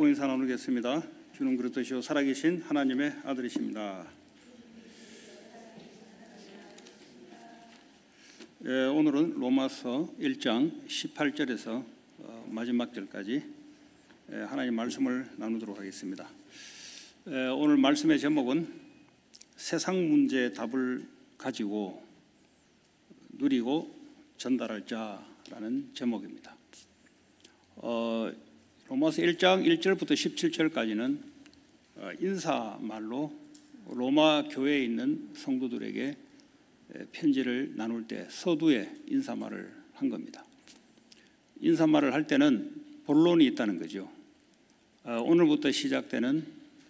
축복 인사 나누겠습니다. 주는 그렇듯이요 살아계신 하나님의 아들이십니다. 오늘은 로마서 1장 18절에서 마지막 절까지 하나님 말씀을 나누도록 하겠습니다. 오늘 말씀의 제목은 세상 문제의 답을 가지고 누리고 전달할 자라는 제목입니다. 로마서 1장 1절부터 17절까지는 인사말로 로마 교회에 있는 성도들에게 편지를 나눌 때 서두에 인사말을 한 겁니다. 인사말을 할 때는 본론이 있다는 거죠. 오늘부터 시작되는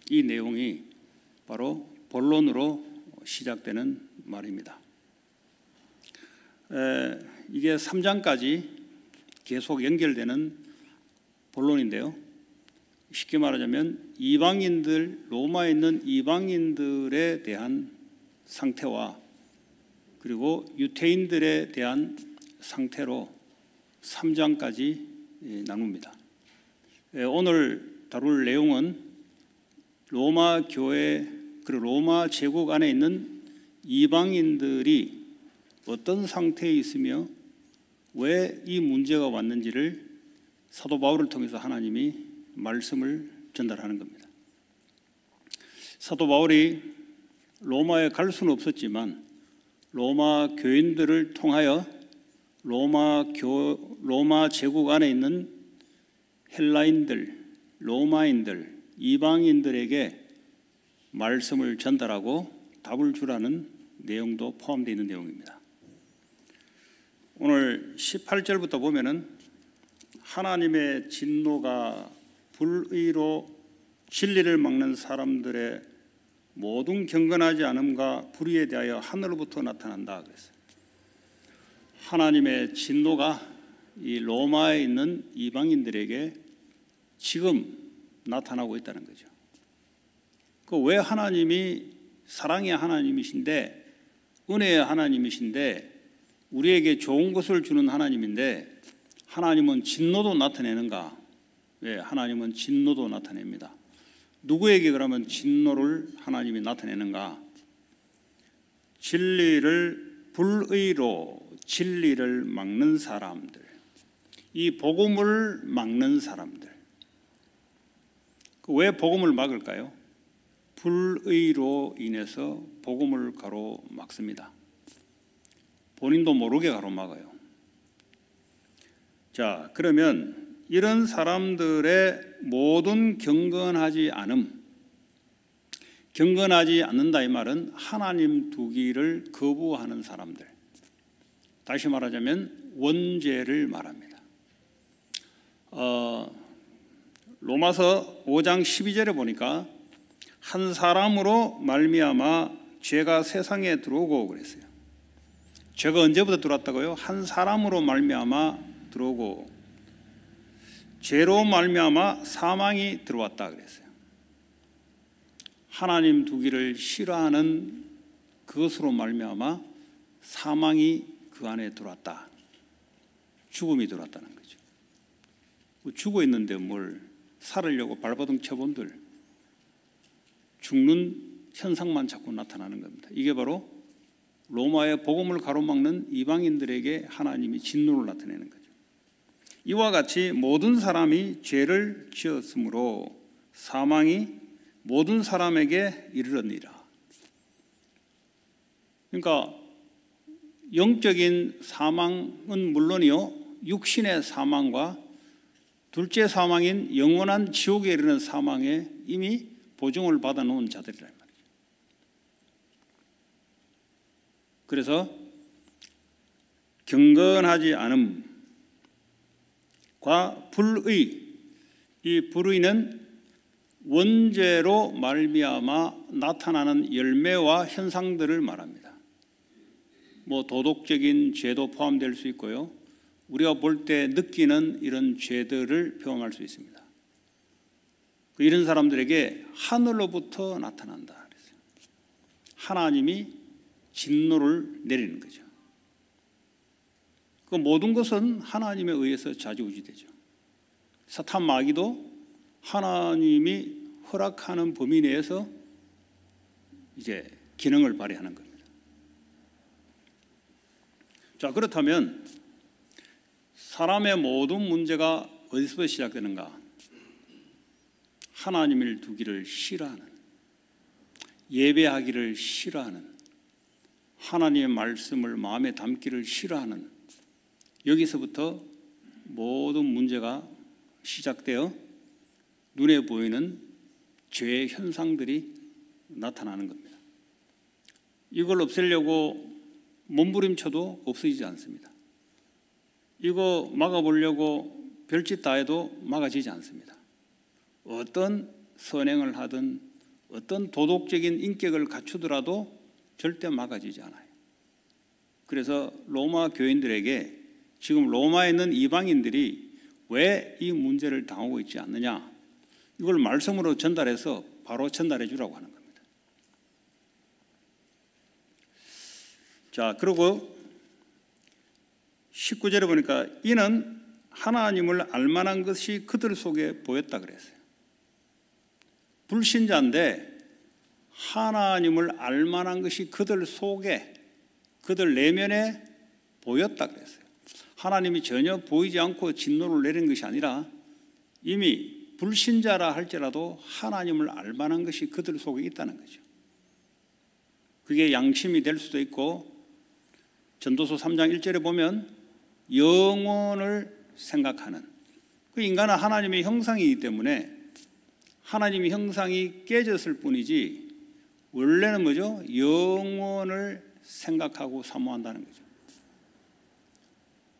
이 내용이 바로 본론으로 시작되는 말입니다. 이게 3장까지 계속 연결되는 본론인데요. 쉽게 말하자면 이방인들, 로마에 있는 이방인들에 대한 상태와 그리고 유태인들에 대한 상태로 3장까지 나눕니다. 오늘 다룰 내용은 로마 교회 그리고 로마 제국 안에 있는 이방인들이 어떤 상태에 있으며 왜 이 문제가 왔는지를 사도 바울을 통해서 하나님이 말씀을 전달하는 겁니다. 사도 바울이 로마에 갈 수는 없었지만 로마 교인들을 통하여 로마 제국 안에 있는 헬라인들, 로마인들, 이방인들에게 말씀을 전달하고 답을 주라는 내용도 포함되어 있는 내용입니다. 오늘 18절부터 보면은 하나님의 진노가 불의로 진리를 막는 사람들의 모든 경건하지 않음과 불의에 대하여 하늘로부터 나타난다 그랬어요. 하나님의 진노가 이 로마에 있는 이방인들에게 지금 나타나고 있다는 거죠. 왜 하나님이 사랑의 하나님이신데 은혜의 하나님이신데 우리에게 좋은 것을 주는 하나님인데 하나님은 진노도 나타내는가? 왜 하나님은 진노도 나타냅니다. 누구에게 그러면 진노를 하나님이 나타내는가? 불의로 진리를 막는 사람들, 이 복음을 막는 사람들. 왜 복음을 막을까요? 불의로 인해서 복음을 가로막습니다. 본인도 모르게 가로막아요. 자, 그러면 이런 사람들의 모든 경건하지 않는다 이 말은 하나님 두기를 거부하는 사람들. 다시 말하자면 원죄를 말합니다. 로마서 5장 12절에 보니까 한 사람으로 말미암아 죄가 세상에 들어오고 그랬어요. 죄가 언제부터 들어왔다고요? 한 사람으로 말미암아 들어오고 죄로 말미암아 사망이 들어왔다 그랬어요. 하나님 두기를 싫어하는 그것으로 말미암아 사망이 그 안에 들어왔다. 죽음이 들어왔다는 거죠. 죽어 있는데 뭘 살으려고 발버둥 쳐본들 죽는 현상만 자꾸 나타나는 겁니다. 이게 바로 로마의 복음을 가로막는 이방인들에게 하나님이 진노를 나타내는 거죠. 이와 같이 모든 사람이 죄를 지었으므로 사망이 모든 사람에게 이르렀느니라. 그러니까 영적인 사망은 물론이요, 육신의 사망과 둘째 사망인 영원한 지옥에 이르는 사망에 이미 보증을 받아놓은 자들이란 말이죠. 그래서 경건하지 않음과 불의, 이 불의는 원죄로 말미암아 나타나는 열매와 현상들을 말합니다. 도덕적인 죄도 포함될 수 있고요, 우리가 볼 때 느끼는 이런 죄들을 표현할 수 있습니다. 이런 사람들에게 하늘로부터 나타난다 그랬어요. 하나님이 진노를 내리는 거죠. 그 모든 것은 하나님에 의해서 좌지우지되죠. 사탄 마귀도 하나님이 허락하는 범위 내에서 이제 기능을 발휘하는 겁니다. 자, 그렇다면 사람의 모든 문제가 어디서 시작되는가? 하나님을 두기를 싫어하는, 예배하기를 싫어하는, 하나님의 말씀을 마음에 담기를 싫어하는, 여기서부터 모든 문제가 시작되어 눈에 보이는 죄의 현상들이 나타나는 겁니다. 이걸 없애려고 몸부림쳐도 없어지지 않습니다. 이거 막아보려고 별짓 다 해도 막아지지 않습니다. 어떤 선행을 하든 어떤 도덕적인 인격을 갖추더라도 절대 막아지지 않아요. 그래서 로마 교인들에게 지금 로마에 있는 이방인들이 왜 이 문제를 당하고 있지 않느냐, 이걸 말씀으로 전달해서 바로 전달해 주라고 하는 겁니다. 자, 그리고 19절에 보니까 이는 하나님을 알만한 것이 그들 속에 보였다 그랬어요. 불신자인데 하나님을 알만한 것이 그들 속에, 그들 내면에 보였다 그랬어요. 하나님이 전혀 보이지 않고 진노를 내린 것이 아니라 이미 불신자라 할지라도 하나님을 알만한 것이 그들 속에 있다는 거죠. 그게 양심이 될 수도 있고, 전도서 3장 1절에 보면 영원을 생각하는, 그 인간은 하나님의 형상이기 때문에 하나님의 형상이 깨졌을 뿐이지 원래는 뭐죠? 영원을 생각하고 사모한다는 거죠.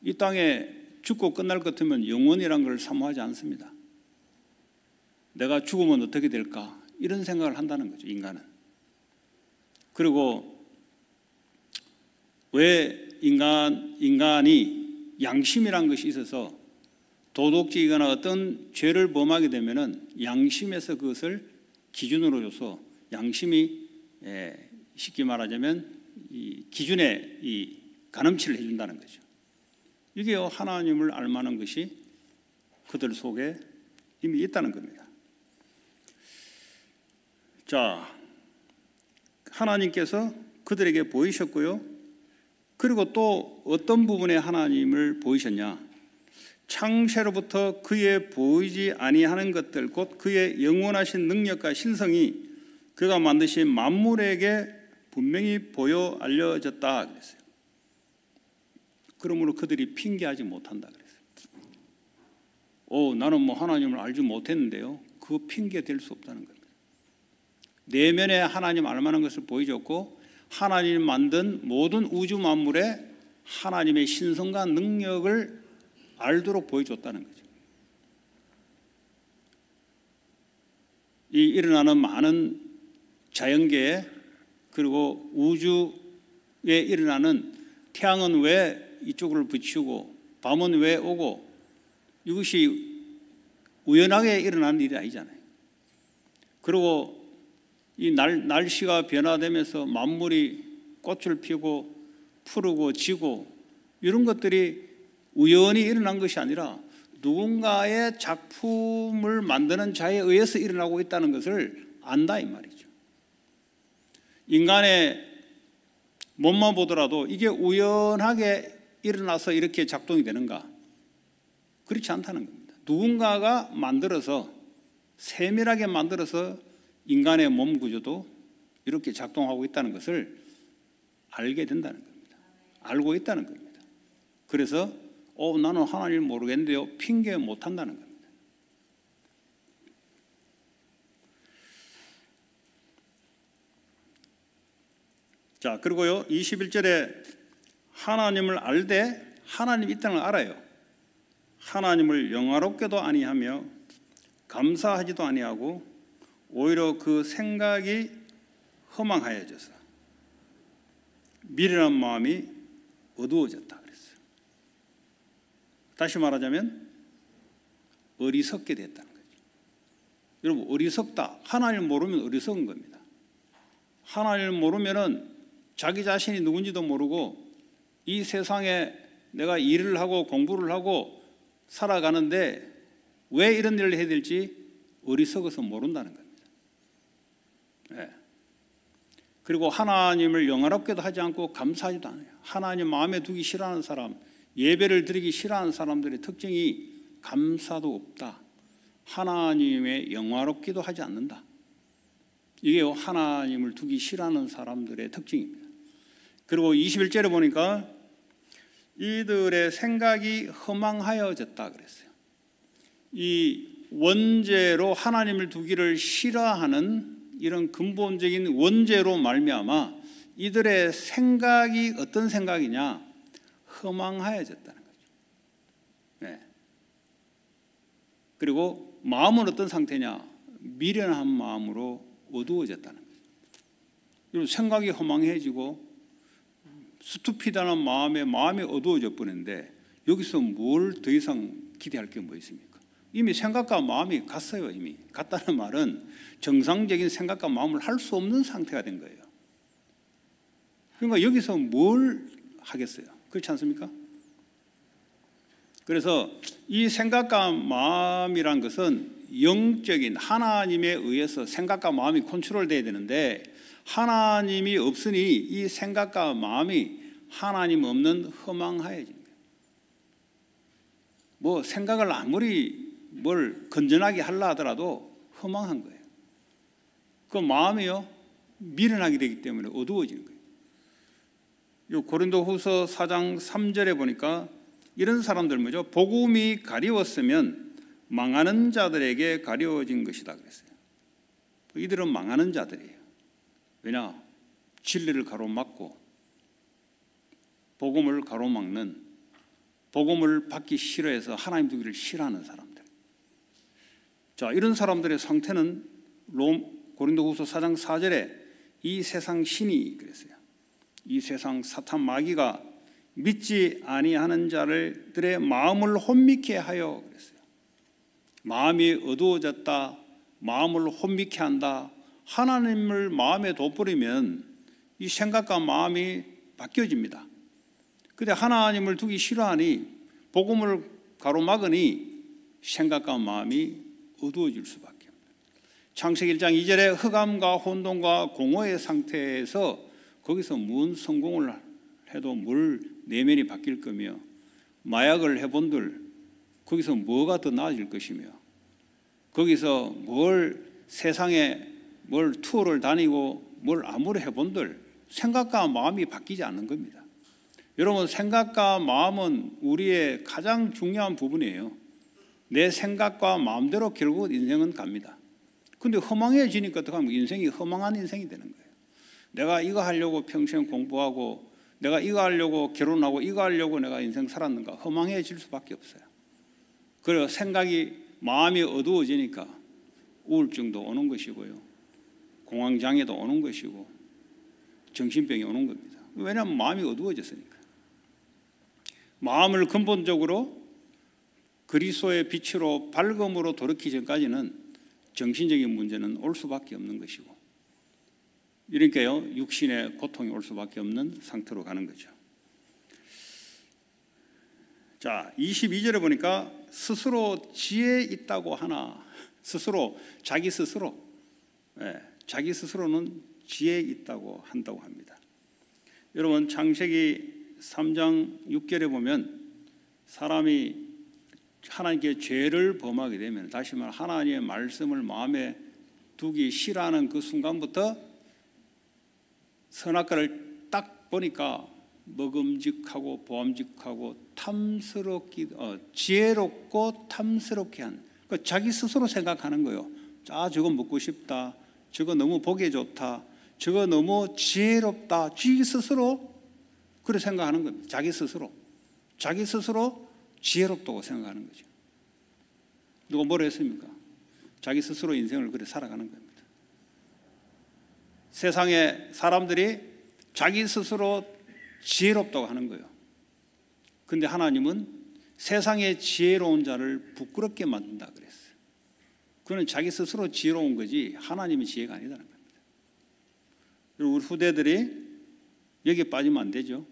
이 땅에 죽고 끝날 것 같으면 영원이란 걸 사모하지 않습니다. 내가 죽으면 어떻게 될까? 이런 생각을 한다는 거죠, 인간은. 그리고 왜 인간이 양심이란 것이 있어서 도덕적이거나 어떤 죄를 범하게 되면은 양심에서 그것을 기준으로 줘서 양심이 쉽게 말하자면 이 기준에 이 가늠치를 해준다는 거죠. 이게 하나님을 알만한 것이 그들 속에 이미 있다는 겁니다. 자, 하나님께서 그들에게 보이셨고요. 그리고 또 어떤 부분에 하나님을 보이셨냐? 창세로부터 그의 보이지 아니하는 것들, 곧 그의 영원하신 능력과 신성이 그가 만드신 만물에게 분명히 보여 알려졌다 그랬어요. 그러므로 그들이 핑계하지 못한다 그랬어요. 나는 뭐 하나님을 알지 못했는데요. 그거 핑계 될 수 없다는 겁니다. 내면에 하나님 알만한 것을 보여줬고, 하나님 만든 모든 우주 만물에 하나님의 신성과 능력을 알도록 보여줬다는 거죠. 이 일어나는 많은 자연계에, 그리고 우주에 일어나는 태양은 왜 이쪽으로 비추고 밤은 왜 오고, 이것이 우연하게 일어나는 일이 아니잖아요. 그리고 이 날씨가 변화되면서 만물이 꽃을 피우고 푸르고 지고, 이런 것들이 우연히 일어난 것이 아니라 누군가의 작품을 만드는 자에 의해서 일어나고 있다는 것을 안다 이 말이죠. 인간의 몸만 보더라도 이게 우연하게 일어나서 이렇게 작동이 되는가? 그렇지 않다는 겁니다. 누군가가 만들어서, 세밀하게 만들어서 인간의 몸 구조도 이렇게 작동하고 있다는 것을 알게 된다는 겁니다. 알고 있다는 겁니다. 그래서 나는 하나님을 모르겠는데요, 핑계 못한다는 겁니다. 자, 그리고요 21절에 하나님을 알되 하나님이 있다는 걸 알아요. 하나님을 영화롭게도 아니하며 감사하지도 아니하고 오히려 그 생각이 허망하여져서 미련한 마음이 어두워졌다 그랬어요. 다시 말하자면 어리석게 됐다는 거죠. 여러분, 어리석다, 하나님을 모르면 어리석은 겁니다. 하나님을 모르면은 자기 자신이 누군지도 모르고 이 세상에 내가 일을 하고 공부를 하고 살아가는데 왜 이런 일을 해야 될지 어리석어서 모른다는 겁니다. 네. 그리고 하나님을 영화롭게도 하지 않고 감사하지도 않아요. 하나님 마음에 두기 싫어하는 사람, 예배를 드리기 싫어하는 사람들의 특징이 감사도 없다. 하나님의 영화롭기도 하지 않는다. 이게 하나님을 두기 싫어하는 사람들의 특징입니다. 그리고 21절에 보니까 이들의 생각이 허망하여졌다 그랬어요. 이 원죄로 하나님을 두기를 싫어하는 이런 근본적인 원죄로 말미암아 이들의 생각이 어떤 생각이냐? 허망하여졌다는 거죠. 네. 그리고 마음은 어떤 상태냐? 미련한 마음으로 어두워졌다는 거죠. 여러분, 생각이 허망해지고 스투피드한 마음이 어두워져 버리는데 여기서 뭘 더 이상 기대할 게 뭐 있습니까? 이미 생각과 마음이 갔어요. 이미 갔다는 말은 정상적인 생각과 마음을 할 수 없는 상태가 된 거예요. 그러니까 여기서 뭘 하겠어요? 그렇지 않습니까? 그래서 이 생각과 마음이란 것은 영적인 하나님에 의해서 생각과 마음이 컨트롤돼야 되는데 하나님이 없으니 이 생각과 마음이 하나님 없는 허망하여진 거예요. 뭐 생각을 아무리 뭘 건전하게 하려 하더라도 허망한 거예요. 그 마음이요 미련하게 되기 때문에 어두워지는 거예요. 요 고린도후서 4장 3절에 보니까 이런 사람들 뭐죠? 복음이 가리웠으면 망하는 자들에게 가리워진 것이다 그랬어요. 이들은 망하는 자들이에요. 왜냐? 진리를 가로막고 복음을 가로막는, 복음을 받기 싫어해서 하나님 두기를 싫어하는 사람들. 자, 이런 사람들의 상태는 고린도후서 4장 4절에 이 세상 신이 그랬어요. 이 세상 사탄 마귀가 믿지 아니하는 자들의 마음을 혼미케 하여 그랬어요. 마음이 어두워졌다, 마음을 혼미케 한다. 하나님을 마음에 둬버리면 이 생각과 마음이 바뀌어집니다. 근데 하나님을 두기 싫어하니 복음을 가로막으니 생각과 마음이 어두워질 수밖에 없습니다. 창세기 1장 2절에 흑암과 혼돈과 공허의 상태에서 거기서 무슨 성공을 해도 뭘 내면이 바뀔 거며 마약을 해본들 거기서 뭐가 더 나아질 것이며 거기서 뭘 세상에 뭘 투어를 다니고 뭘 아무리 해본들 생각과 마음이 바뀌지 않는 겁니다. 여러분, 생각과 마음은 우리의 가장 중요한 부분이에요. 내 생각과 마음대로 결국 인생은 갑니다. 근데 허망해지니까 어떻게 하면 인생이 허망한 인생이 되는 거예요. 내가 이거 하려고 평생 공부하고 내가 이거 하려고 결혼하고 이거 하려고 내가 인생 살았는가? 허망해질 수밖에 없어요. 그래서 생각이 마음이 어두워지니까 우울증도 오는 것이고요. 공황장애도 오는 것이고 정신병이 오는 겁니다. 왜냐하면 마음이 어두워졌으니까. 마음을 근본적으로 그리스도의 빛으로 밝음으로 돌이키기 전까지는 정신적인 문제는 올 수밖에 없는 것이고 이러니까요 육신의 고통이 올 수밖에 없는 상태로 가는 거죠. 자, 22절에 보니까 스스로 지혜 있다고 하나 스스로 자기 스스로 자기 스스로는 지혜 있다고 한다고 합니다. 여러분, 창세기 3장 6절에 보면 사람이 하나님께 죄를 범하게 되면 다시 말해 하나님의 말씀을 마음에 두기 싫어하는 그 순간부터 선악과를 딱 보니까 먹음직하고 보암직하고 지혜롭고 탐스럽게 한 그러니까 자기 스스로 생각하는 거예요. 아, 저거 먹고 싶다. 저거 너무 보기 좋다. 저거 너무 지혜롭다. 자기 스스로 그렇게 생각하는 겁니다. 자기 스스로 지혜롭다고 생각하는 거죠. 누가 뭐라 했습니까? 자기 스스로 인생을 그렇게 살아가는 겁니다. 세상에 사람들이 자기 스스로 지혜롭다고 하는 거예요. 그런데 하나님은 세상의 지혜로운 자를 부끄럽게 만든다 그랬어요. 그는 자기 스스로 지혜로운 거지 하나님의 지혜가 아니다는 겁니다. 그리고 우리 후대들이 여기에 빠지면 안 되죠.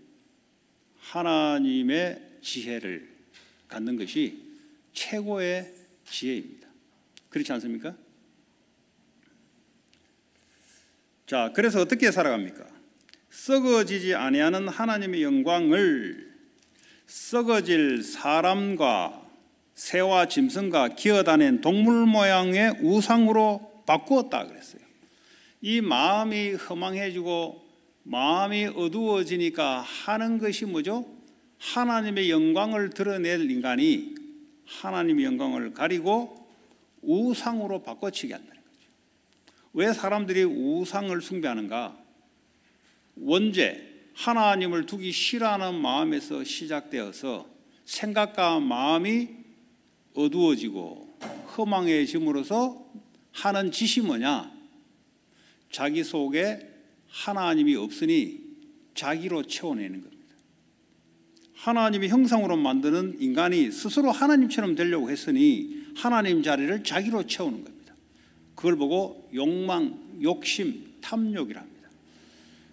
하나님의 지혜를 갖는 것이 최고의 지혜입니다. 그렇지 않습니까? 자, 그래서 어떻게 살아갑니까? 썩어지지 아니하는 하나님의 영광을 썩어질 사람과 새와 짐승과 기어다니는 동물 모양의 우상으로 바꾸었다 그랬어요. 이 마음이 허망해지고 마음이 어두워지니까 하는 것이 뭐죠? 하나님의 영광을 드러낼 인간이 하나님의 영광을 가리고 우상으로 바꿔치기 한다는 거죠. 왜 사람들이 우상을 숭배하는가? 원죄, 하나님을 두기 싫어하는 마음에서 시작되어서 생각과 마음이 어두워지고 허망해짐으로써 하는 짓이 뭐냐? 자기 속에 하나님이 없으니 자기로 채워내는 겁니다. 하나님의 형상으로 만드는 인간이 스스로 하나님처럼 되려고 했으니 하나님 자리를 자기로 채우는 겁니다. 그걸 보고 욕망, 욕심, 탐욕이라 합니다.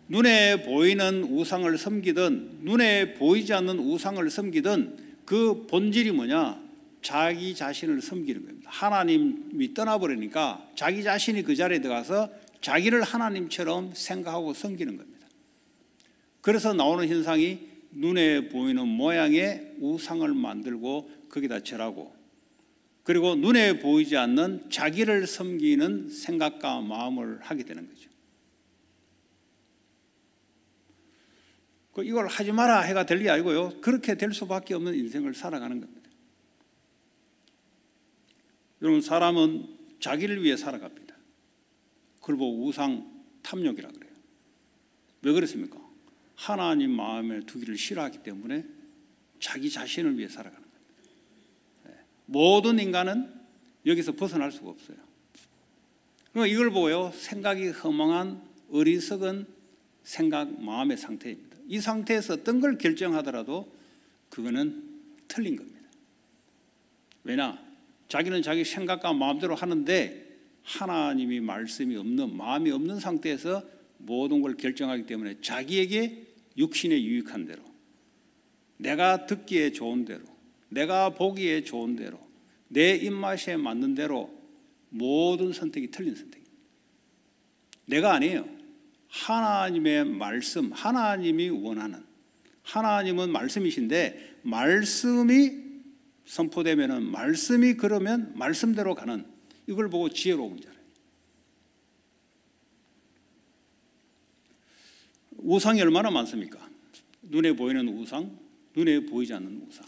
눈에 보이는 우상을 섬기든 눈에 보이지 않는 우상을 섬기든 그 본질이 뭐냐? 자기 자신을 섬기는 겁니다. 하나님이 떠나버리니까 자기 자신이 그 자리에 들어가서 자기를 하나님처럼 생각하고 섬기는 겁니다. 그래서 나오는 현상이 눈에 보이는 모양의 우상을 만들고 거기다 절하고, 그리고 눈에 보이지 않는 자기를 섬기는 생각과 마음을 하게 되는 거죠. 이걸 하지 마라 해가 될 게 아니고요. 그렇게 될 수밖에 없는 인생을 살아가는 겁니다. 여러분, 사람은 자기를 위해 살아갑니다. 그걸 보고 우상 탐욕이라 그래요. 왜 그렇습니까? 하나님 마음에 두기를 싫어하기 때문에 자기 자신을 위해 살아가는 겁니다. 모든 인간은 여기서 벗어날 수가 없어요. 그러니까 이걸 보고요, 생각이 허망한 어리석은 생각, 마음의 상태입니다. 이 상태에서 어떤 걸 결정하더라도 그거는 틀린 겁니다. 왜냐? 자기는 자기 생각과 마음대로 하는데 하나님이 말씀이 없는, 마음이 없는 상태에서 모든 걸 결정하기 때문에 자기에게 육신에 유익한 대로, 내가 듣기에 좋은 대로, 내가 보기에 좋은 대로, 내 입맛에 맞는 대로 모든 선택이 틀린 선택입니다. 내가 아니에요. 하나님의 말씀, 하나님이 원하는, 하나님은 말씀이신데 말씀이 선포되면은, 말씀이 그러면 말씀대로 가는, 이걸 보고 지혜로운 자예요. 우상이 얼마나 많습니까? 눈에 보이는 우상, 눈에 보이지 않는 우상.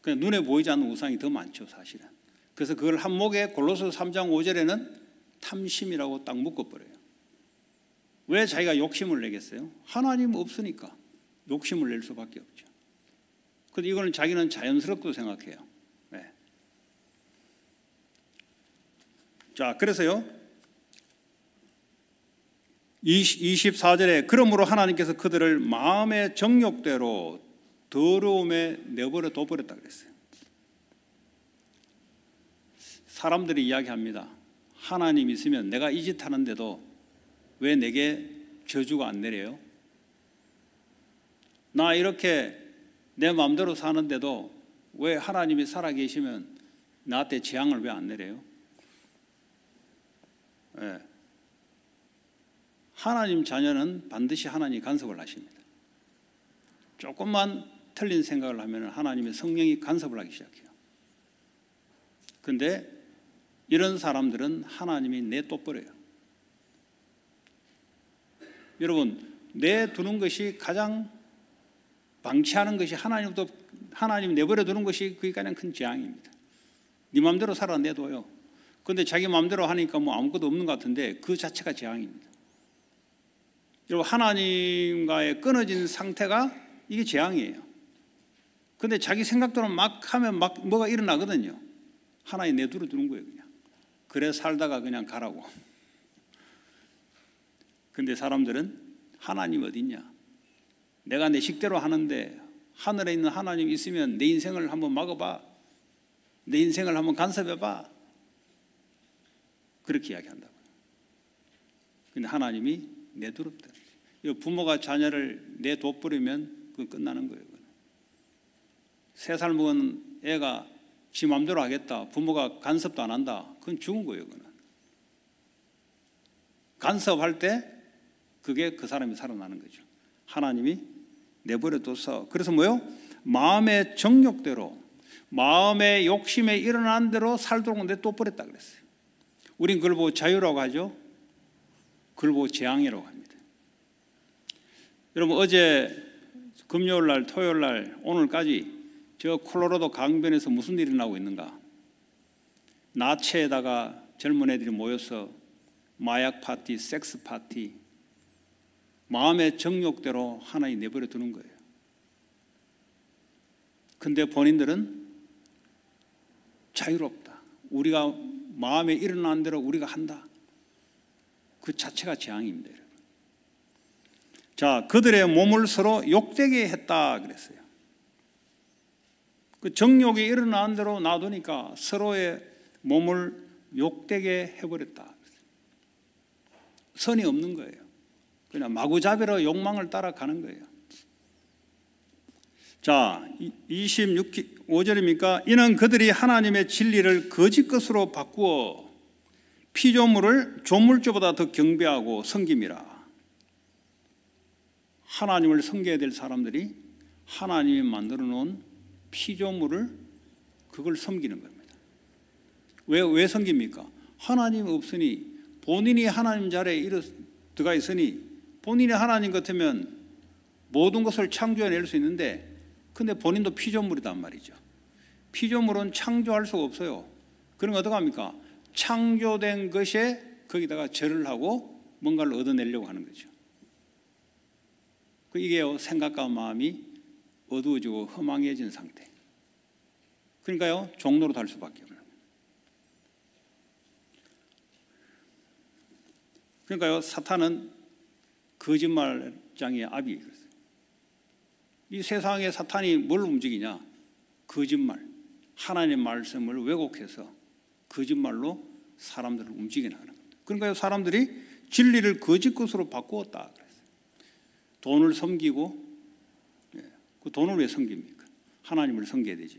그냥 눈에 보이지 않는 우상이 더 많죠, 사실은. 그래서 그걸 한목에 골로새 3장 5절에는 탐심이라고 딱 묶어버려요. 왜 자기가 욕심을 내겠어요? 하나님 없으니까 욕심을 낼 수밖에 없죠. 근데 이거는 자기는 자연스럽다고 생각해요. 네. 자, 그래서요, 24절에 그러므로 하나님께서 그들을 마음의 정욕대로 더러움에 내버려 둬버렸다 그랬어요. 사람들이 이야기합니다. 하나님 있으면 내가 이 짓 하는데도 왜 내게 저주가 안 내려요? 나 이렇게 내 마음대로 사는데도 왜 하나님이 살아계시면 나한테 재앙을 왜 안 내려요? 네. 하나님 자녀는 반드시 하나님이 간섭을 하십니다. 조금만 틀린 생각을 하면 하나님의 성령이 간섭을 하기 시작해요. 그런데 이런 사람들은 하나님이 내둬버려요. 여러분, 내두는 것이 가장 방치하는 것이 하나님 내버려 두는 것이 그게 가장 큰 재앙입니다. 네 마음대로 살아 내둬요. 그런데 자기 마음대로 하니까 뭐 아무것도 없는 것 같은데 그 자체가 재앙입니다. 여러분, 하나님과의 끊어진 상태가 이게 재앙이에요. 그런데 자기 생각대로 막 하면 막 뭐가 일어나거든요. 하나님 내버려 두는 거예요, 그냥. 그래 살다가 그냥 가라고. 그런데 사람들은 하나님 어디 있냐? 내가 내 식대로 하는데 하늘에 있는 하나님 있으면 내 인생을 한번 막아봐. 내 인생을 한번 간섭해봐. 그렇게 이야기한다고요. 그런데 하나님이 내두렵다. 부모가 자녀를 내둬버리면 그건 끝나는 거예요. 3살 먹은 애가 지 마음대로 하겠다, 부모가 간섭도 안 한다, 그건 죽은 거예요. 그건 간섭할 때 그게 그 사람이 살아나는 거죠. 하나님이 내버려둬서. 그래서 뭐요? 마음의 정욕대로, 마음의 욕심에 일어난 대로 살도록 내둬버렸다 그랬어요. 우린 그걸 보고 자유라고 하죠. 그걸 보고 재앙이라고 합니다. 여러분, 어제 금요일 날, 토요일 날, 오늘까지 저 콜로라도 강변에서 무슨 일이 나고 있는가? 나체에다가 젊은 애들이 모여서 마약 파티, 섹스 파티, 마음의 정욕대로 하나님 내버려 두는 거예요. 근데 본인들은 자유롭다, 우리가 마음에 일어난 대로 우리가 한다, 그 자체가 재앙입니다. 여러분. 자, 그들의 몸을 서로 욕되게 했다 그랬어요. 그 정욕이 일어난 대로 놔두니까 서로의 몸을 욕되게 해버렸다. 선이 없는 거예요. 그냥 마구잡이로 욕망을 따라가는 거예요. 자, 26절입니까? 이는 그들이 하나님의 진리를 거짓 것으로 바꾸어 피조물을 조물주보다 더 경배하고 섬김이라. 하나님을 섬겨야 될 사람들이 하나님이 만들어 놓은 피조물을 그걸 섬기는 겁니다. 왜 섬깁니까? 하나님이 없으니, 본인이 하나님 자리에 들어가 있으니, 본인이 하나님 같으면 모든 것을 창조해낼 수 있는데, 근데 본인도 피조물이단 말이죠. 피조물은 창조할 수가 없어요. 그러면 어떡합니까? 창조된 것에 거기다가 절을 하고 뭔가를 얻어내려고 하는 거죠. 이게 생각과 마음이 어두워지고 허망해진 상태. 그러니까요, 종로로 달 수밖에 없는 거예요. 그러니까요, 사탄은 거짓말장의 아비. 이 세상에 사탄이 뭘 움직이냐? 거짓말. 하나님의 말씀을 왜곡해서 거짓말로 사람들을 움직이게 하는 겁니다. 그러니까 사람들이 진리를 거짓 것으로 바꾸었다 그랬어요. 돈을 섬기고, 그 돈을 왜 섬깁니까? 하나님을 섬겨야 되죠.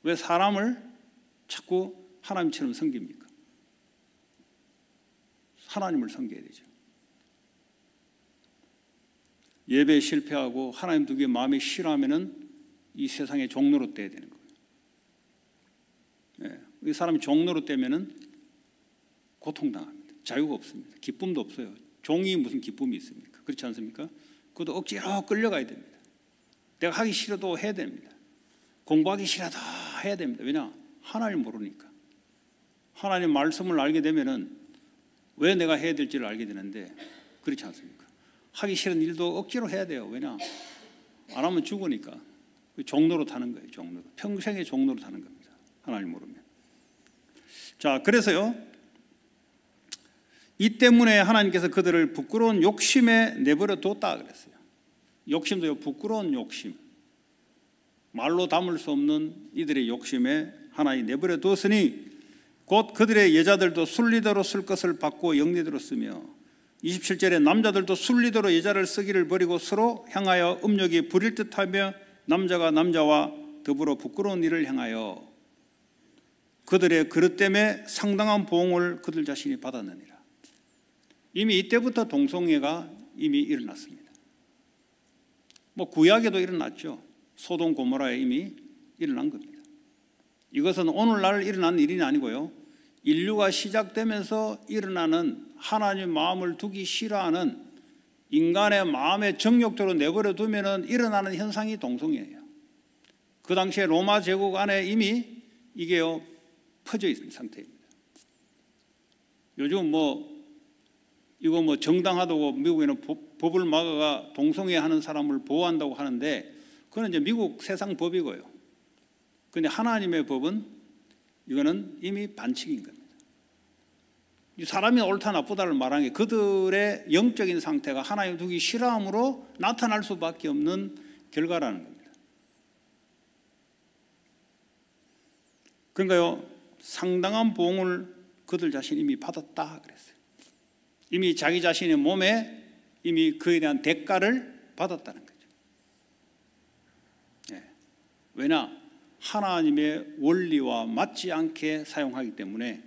왜 사람을 자꾸 하나님처럼 섬깁니까? 하나님을 섬겨야 되죠. 예배에 실패하고 하나님 두기에 마음이 싫어하면은 이 세상의 종로로 떼야 되는 거예요. 이 사람이 종로로 떼면은 고통당합니다. 자유가 없습니다. 기쁨도 없어요. 종이 무슨 기쁨이 있습니까? 그렇지 않습니까? 그것도 억지로 끌려가야 됩니다. 내가 하기 싫어도 해야 됩니다. 공부하기 싫어도 해야 됩니다. 왜냐? 하나님 모르니까. 하나님 말씀을 알게 되면은 왜 내가 해야 될지를 알게 되는데, 그렇지 않습니까? 하기 싫은 일도 억지로 해야 돼요. 왜냐? 안 하면 죽으니까. 종로로 타는 거예요. 종로로. 평생의 종로로 타는 겁니다. 하나님 모르면. 자, 그래서요, 이 때문에 하나님께서 그들을 부끄러운 욕심에 내버려 뒀다 그랬어요. 욕심도요, 부끄러운 욕심, 말로 담을 수 없는 이들의 욕심에 하나님 내버려 두었으니 곧 그들의 여자들도 순리대로 쓸 것을 받고 영리대로 쓰며, 27절에 남자들도 순리대로 여자를 쓰기를 버리고 서로 향하여 음욕이 부릴 듯하며 남자가 남자와 더불어 부끄러운 일을 행하여 그들의 그릇 때문에 상당한 보응을 그들 자신이 받았느니라. 이미 이때부터 동성애가 이미 일어났습니다. 뭐 구약에도 일어났죠. 소돔 고모라에 이미 일어난 겁니다. 이것은 오늘날 일어난 일이 아니고요, 인류가 시작되면서 일어나는 하나님 마음을 두기 싫어하는 인간의 마음의 정욕대로 내버려 두면 일어나는 현상이 동성애예요. 그 당시에 로마 제국 안에 이미 이게요 퍼져 있는 상태입니다. 요즘 이거 정당하다고 미국에는 법을 막아가 동성애 하는 사람을 보호한다고 하는데, 그건 이제 미국 세상 법이고요. 그런데 하나님의 법은 이거는 이미 반칙인 겁니다. 이 사람이 옳다 나쁘다를 말하는 게 그들의 영적인 상태가 하나님 두기 싫어함으로 나타날 수밖에 없는 결과라는 겁니다. 그러니까요, 상당한 보응을 그들 자신이 이미 받았다 그랬어요. 이미 자기 자신의 몸에 이미 그에 대한 대가를 받았다는 거죠. 왜냐? 하나님의 원리와 맞지 않게 사용하기 때문에,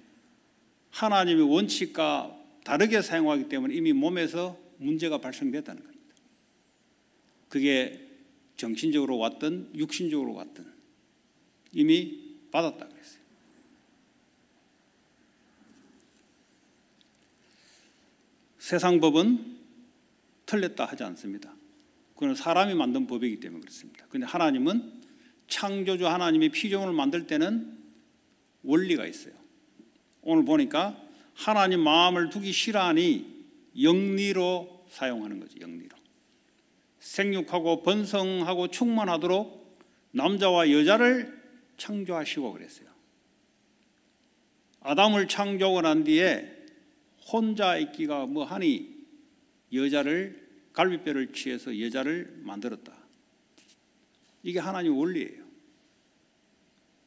하나님의 원칙과 다르게 사용하기 때문에 이미 몸에서 문제가 발생됐다는 겁니다. 그게 정신적으로 왔든 육신적으로 왔든 이미 받았다 그랬어요. 세상 법은 틀렸다 하지 않습니다. 그건 사람이 만든 법이기 때문에 그렇습니다. 그런데 하나님은 창조주 하나님이 피조물을 만들 때는 원리가 있어요. 오늘 보니까 하나님 마음을 두기 싫어하니 영리로 사용하는 거죠. 영리로. 생육하고 번성하고 충만하도록 남자와 여자를 창조하시고 그랬어요. 아담을 창조하고 난 뒤에 혼자 있기가 뭐하니 여자를, 갈비뼈를 취해서 여자를 만들었다. 이게 하나님의 원리예요.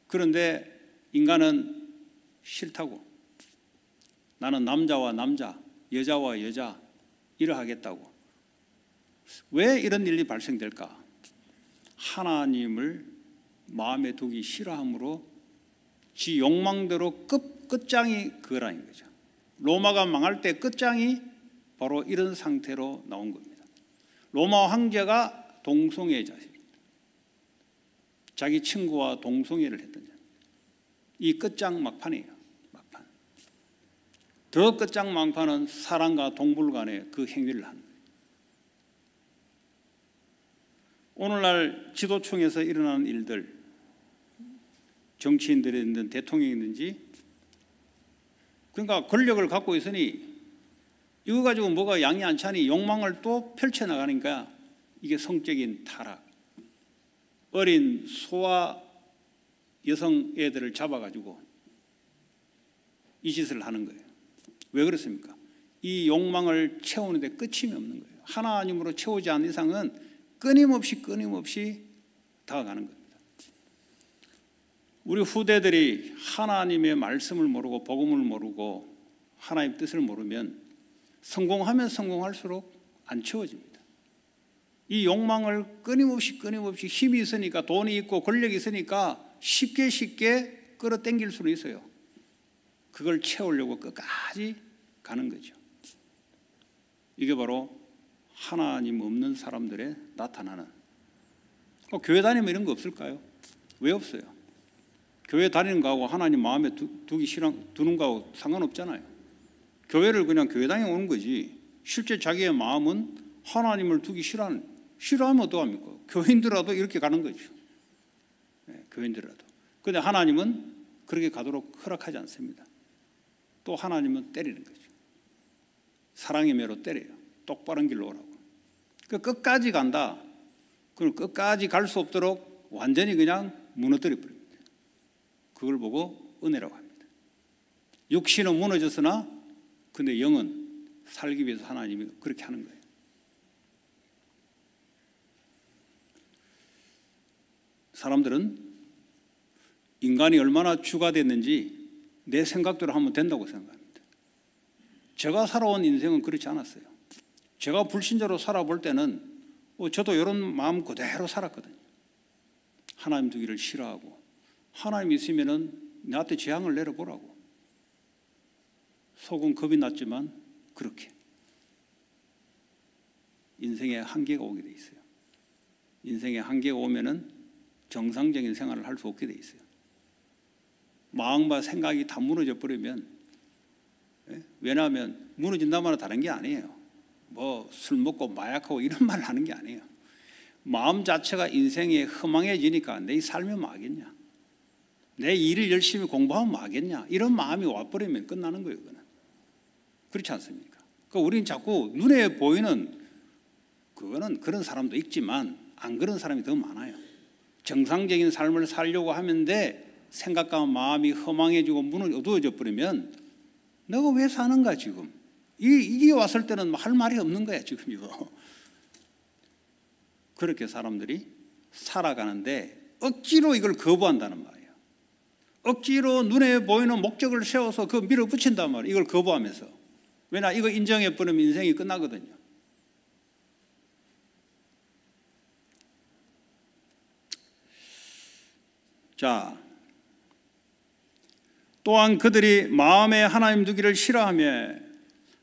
그런데 인간은 싫다고, 나는 남자와 남자, 여자와 여자 이러하겠다고. 왜 이런 일이 발생될까? 하나님을 마음에 두기 싫어함으로 지 욕망대로 끝장이 그거라는 거죠. 로마가 망할 때 끝장이 바로 이런 상태로 나온 겁니다. 로마 황제가 동성애자입니다. 자기 친구와 동성애를 했던 자. 이 끝장 막판이에요. 막판. 더 끝장 막판은 사람과 동물 간의 그 행위를 하는 거예요. 오늘날 지도층에서 일어나는 일들, 정치인들이든 대통령이든지, 그러니까 권력을 갖고 있으니 이거 가지고 뭐가 양이 안 차니 욕망을 또 펼쳐나가니까 이게 성적인 타락, 어린 소아 여성 애들을 잡아가지고 이 짓을 하는 거예요. 왜 그렇습니까? 이 욕망을 채우는데 끝이 없는 거예요. 하나님으로 채우지 않는 이상은 끊임없이 다가가는 겁니다. 우리 후대들이 하나님의 말씀을 모르고 복음을 모르고 하나님의 뜻을 모르면 성공하면 성공할수록 안 채워집니다. 이 욕망을 끊임없이 힘이 있으니까, 돈이 있고 권력이 있으니까 쉽게 끌어당길 수는 있어요. 그걸 채우려고 끝까지 가는 거죠. 이게 바로 하나님 없는 사람들의 나타나는. 교회 다니면 이런 거 없을까요? 왜 없어요? 교회 다니는 거하고 하나님 마음에 두는 거하고 상관없잖아요. 교회를 그냥 교회 다니고 오는 거지, 실제 자기의 마음은 하나님을 두기 싫어하면 어떡합니까? 교인들라도 이렇게 가는 거죠. 네, 교인들라도. 그런데 하나님은 그렇게 가도록 허락하지 않습니다. 또 하나님은 때리는 거죠. 사랑의 매로 때려요. 똑바른 길로 오라고. 끝까지 간다. 그걸 끝까지 갈 수 없도록 완전히 그냥 무너뜨려 버립니다. 그걸 보고 은혜라고 합니다. 육신은 무너졌으나 근데 영은 살기 위해서 하나님이 그렇게 하는 거예요. 사람들은 인간이 얼마나 주가 됐는지 내 생각대로 하면 된다고 생각합니다. 제가 살아온 인생은 그렇지 않았어요. 제가 불신자로 살아볼 때는 저도 이런 마음 그대로 살았거든요. 하나님 두기를 싫어하고, 하나님 있으면은 나한테 재앙을 내려보라고. 속은 겁이 났지만 그렇게 인생에 한계가 오게 돼 있어요. 인생에 한계가 오면은 정상적인 생활을 할 수 없게 돼 있어요. 마음과 생각이 다 무너져 버리면, 왜냐하면 무너진다면 다른 게 아니에요. 뭐 술 먹고 마약하고 이런 말을 하는 게 아니에요. 마음 자체가 인생에 허망해지니까 내 삶이 뭐 하겠냐, 내 일을 열심히 공부하면 뭐 하겠냐, 이런 마음이 와버리면 끝나는 거예요. 그렇지 않습니까? 그러니까 우리는 자꾸 눈에 보이는 그거는 그런 사람도 있지만 안 그런 사람이 더 많아요. 정상적인 삶을 살려고 하는데 생각과 마음이 허망해지고 어두워져 버리면 내가 왜 사는가 지금, 이게 왔을 때는 할 말이 없는 거야 지금 이거. 그렇게 사람들이 살아가는데 억지로 이걸 거부한다는 말이에요. 억지로 눈에 보이는 목적을 세워서 그 밀어붙인단 말이에요. 이걸 거부하면서. 왜냐, 이거 인정해버리면 인생이 끝나거든요. 자, 또한 그들이 마음에 하나님 두기를 싫어하며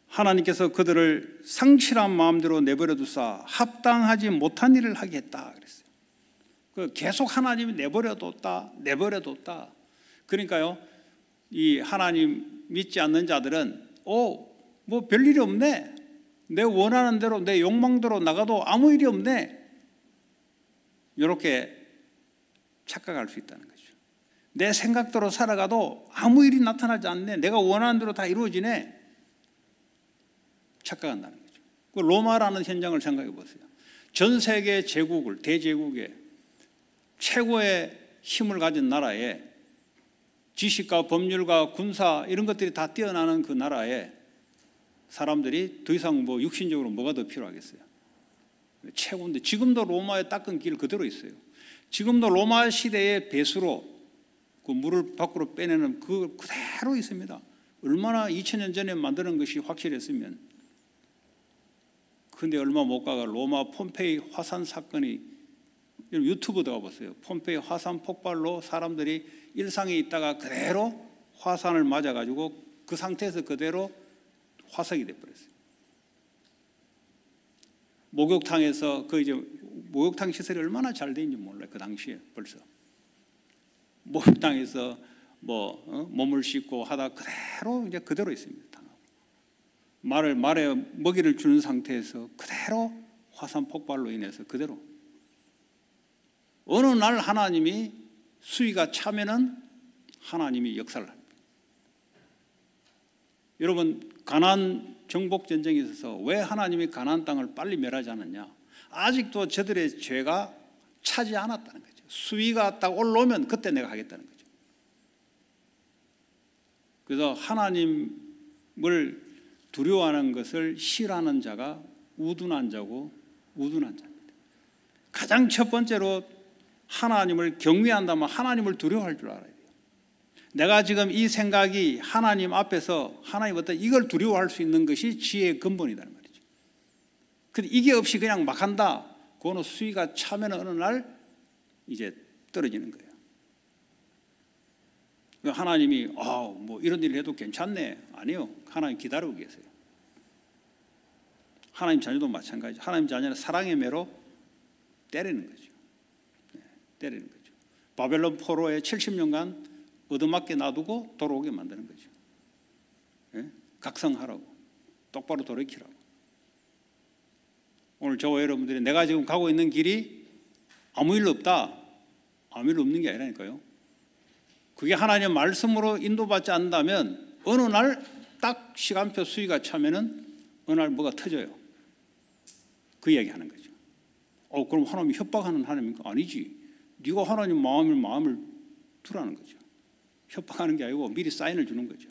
하나님께서 그들을 상실한 마음대로 내버려 두사 합당하지 못한 일을 하게 했다 그랬어요. 계속 하나님이 내버려뒀다. 그러니까요, 이 하나님 믿지 않는 자들은 뭐 별일이 없네, 내 원하는 대로 내 욕망대로 나가도 아무 일이 없네, 이렇게 착각할 수 있다는 거죠. 내 생각대로 살아가도 아무 일이 나타나지 않네, 내가 원하는 대로 다 이루어지네, 착각한다는 거죠. 그 로마라는 현장을 생각해 보세요. 전 세계 제국을, 대제국의 최고의 힘을 가진 나라에, 지식과 법률과 군사 이런 것들이 다 뛰어나는 그 나라에 사람들이 더 이상 뭐 육신적으로 뭐가 더 필요하겠어요? 최고인데 지금도 로마의 닦은 길 그대로 있어요. 지금도 로마 시대의 배수로 그 물을 밖으로 빼내는 그 그대로 있습니다. 얼마나 2000년 전에 만드는 것이 확실했으면. 그런데 얼마 못 가가 로마 폼페이 화산 사건이, 유튜브 들어가보세요. 폼페이 화산 폭발로 사람들이 일상에 있다가 그대로 화산을 맞아가지고 그 상태에서 그대로 화석이 돼버렸어요. 목욕탕에서 목욕탕 시설이 얼마나 잘 돼 있는지 몰라요. 그 당시에 벌써 목욕탕에서 몸을 씻고 하다 그대로 있습니다. 말에 먹이를 주는 상태에서 그대로 화산 폭발로 인해서 그대로. 어느 날 하나님이 수위가 차면은 하나님이 역사를 합니다. 여러분, 가나안 정복 전쟁에 있어서 왜 하나님이 가나안 땅을 빨리 멸하지 않았냐? 아직도 저들의 죄가 차지 않았다는 거죠. 수위가 딱 올라오면 그때 내가 하겠다는 거죠. 그래서 하나님을 두려워하는 것을 싫어하는 자가 우둔한 자고 우둔한 자입니다. 가장 첫 번째로 하나님을 경외한다면 하나님을 두려워할 줄 알아야 돼요. 내가 지금 이 생각이 하나님 앞에서 하나님 어떤 이걸 두려워할 수 있는 것이 지혜의 근본이라는 말이죠. 근데 이게 없이 그냥 막 한다, 그거는 수위가 차면 어느 날 이제 떨어지는 거예요. 하나님이 뭐 이런 일을 해도 괜찮네, 아니요. 하나님 기다리고 계세요. 하나님 자녀도 마찬가지죠. 하나님 자녀는 사랑의 매로 때리는 거죠. 때리는 거죠. 바벨론 포로에 70년간 얻어맞게 놔두고 돌아오게 만드는 거죠. 각성하라고, 똑바로 돌이키라고. 오늘 저와 여러분들이 내가 지금 가고 있는 길이 아무 일 없다, 아무 일 없는 게 아니라니까요. 그게 하나님의 말씀으로 인도받지 않는다면 어느 날 딱 시간표 수위가 차면은 어느 날 뭐가 터져요. 그 이야기 하는 거죠. 그럼 하나님이 협박하는 하나님입니까? 아니지. 네가 하나님 마음을 두라는 거죠. 협박하는 게 아니고 미리 사인을 주는 거죠.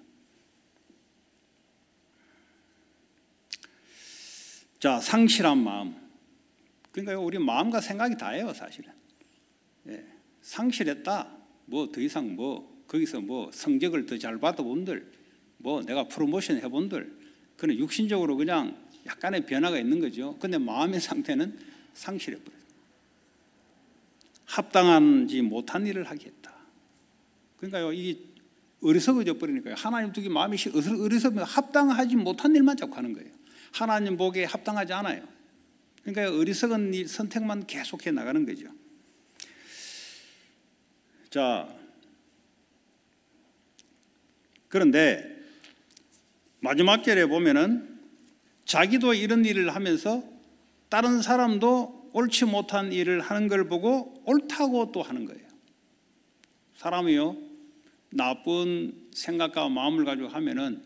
자, 상실한 마음. 그러니까 우리 마음과 생각이 다예요, 사실은. 상실했다. 뭐 더 이상 거기서 성적을 더 잘 받아본들, 내가 프로모션 해본들, 그는 육신적으로 그냥 약간의 변화가 있는 거죠. 근데 마음의 상태는 상실해버려요. 합당하지 못한 일을 하겠다. 그러니까요, 이게 어리석어져 버리니까요. 하나님 두기 마음이 어리석으면 합당하지 못한 일만 자꾸 하는 거예요. 하나님 보기에 합당하지 않아요. 그러니까 어리석은 일 선택만 계속해 나가는 거죠. 자, 그런데 마지막 절에 보면은 자기도 이런 일을 하면서 다른 사람도 옳지 못한 일을 하는 걸 보고 옳다고 또 하는 거예요. 사람이요, 나쁜 생각과 마음을 가지고 하면은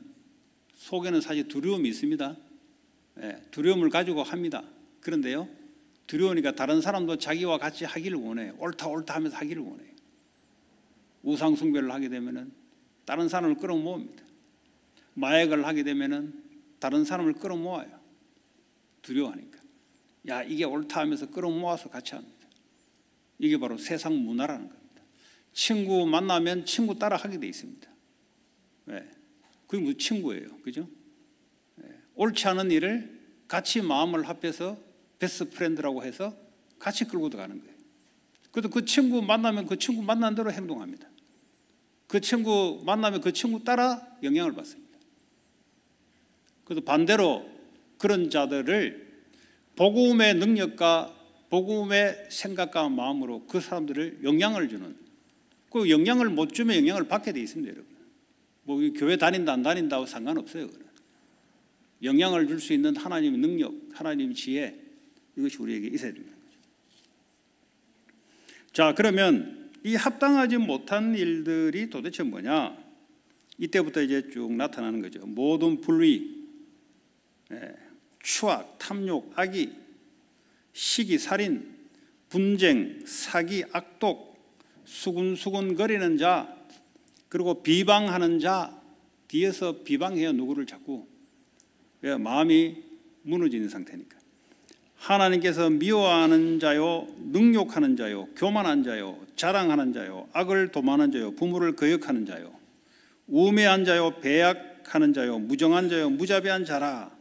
속에는 사실 두려움이 있습니다. 두려움을 가지고 합니다. 그런데요, 두려우니까 다른 사람도 자기와 같이 하기를 원해요. 옳다 하면서 하기를 원해요. 우상 숭배를 하게 되면은 다른 사람을 끌어모읍니다. 마약을 하게 되면은 다른 사람을 끌어모아요. 두려워하니까. 야, 이게 옳다 하면서 끌어모아서 같이 합니다. 이게 바로 세상 문화라는 겁니다. 친구 만나면 친구 따라 하게 돼 있습니다. 그게 무슨 친구예요, 그죠? 옳지 않은 일을 같이 마음을 합해서 베스트 프렌드라고 해서 같이 끌고 들어가는 거예요. 그래도 그 친구 만나면 그 친구 만난 대로 행동합니다. 그 친구 만나면 그 친구 따라 영향을 받습니다. 그래서 반대로 그런 자들을 복음의 능력과 복음의 생각과 마음으로 그 사람들을 영향을 주는, 그 영향을 못 주면 영향을 받게 돼 있습니다, 여러분. 뭐 교회 다닌다 안 다닌다고 상관없어요. 영향을 줄 수 있는 하나님의 능력, 하나님의 지혜, 이것이 우리에게 있어야 됩니다. 자, 그러면 이 합당하지 못한 일들이 도대체 뭐냐? 이때부터 이제 쭉 나타나는 거죠. 모든 불의, 추악, 탐욕, 악의, 시기, 살인, 분쟁, 사기, 악독, 수군수군거리는 자, 그리고 비방하는 자, 뒤에서 비방해요. 누구를 자꾸. 왜? 마음이 무너지는 상태니까. 하나님께서 미워하는 자요, 능욕하는 자요, 교만한 자요, 자랑하는 자요, 악을 도만한 자요, 부모를 거역하는 자요, 우매한 자요, 배약하는 자요, 무정한 자요, 무자비한 자라.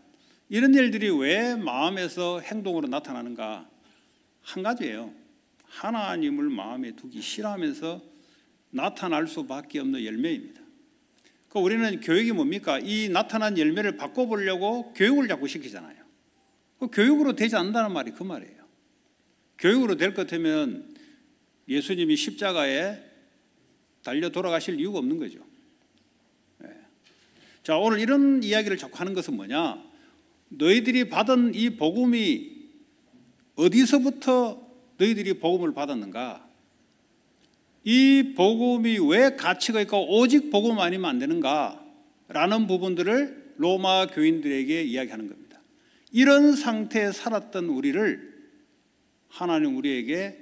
이런 일들이 왜 마음에서 행동으로 나타나는가? 한 가지예요. 하나님을 마음에 두기 싫어하면서 나타날 수밖에 없는 열매입니다. 그러니까 우리는 교육이 뭡니까? 이 나타난 열매를 바꿔보려고 교육을 자꾸 시키잖아요. 그 교육으로 되지 않는다는 말이 그 말이에요. 교육으로 될 것 같으면 예수님이 십자가에 달려 돌아가실 이유가 없는 거죠. 자, 오늘 이런 이야기를 자꾸 하는 것은 뭐냐? 너희들이 받은 이 복음이 어디서부터 너희들이 복음을 받았는가? 이 복음이 왜 가치가 있고 오직 복음 아니면 안 되는가? 라는 부분들을 로마 교인들에게 이야기하는 겁니다. 이런 상태에 살았던 우리를 하나님 우리에게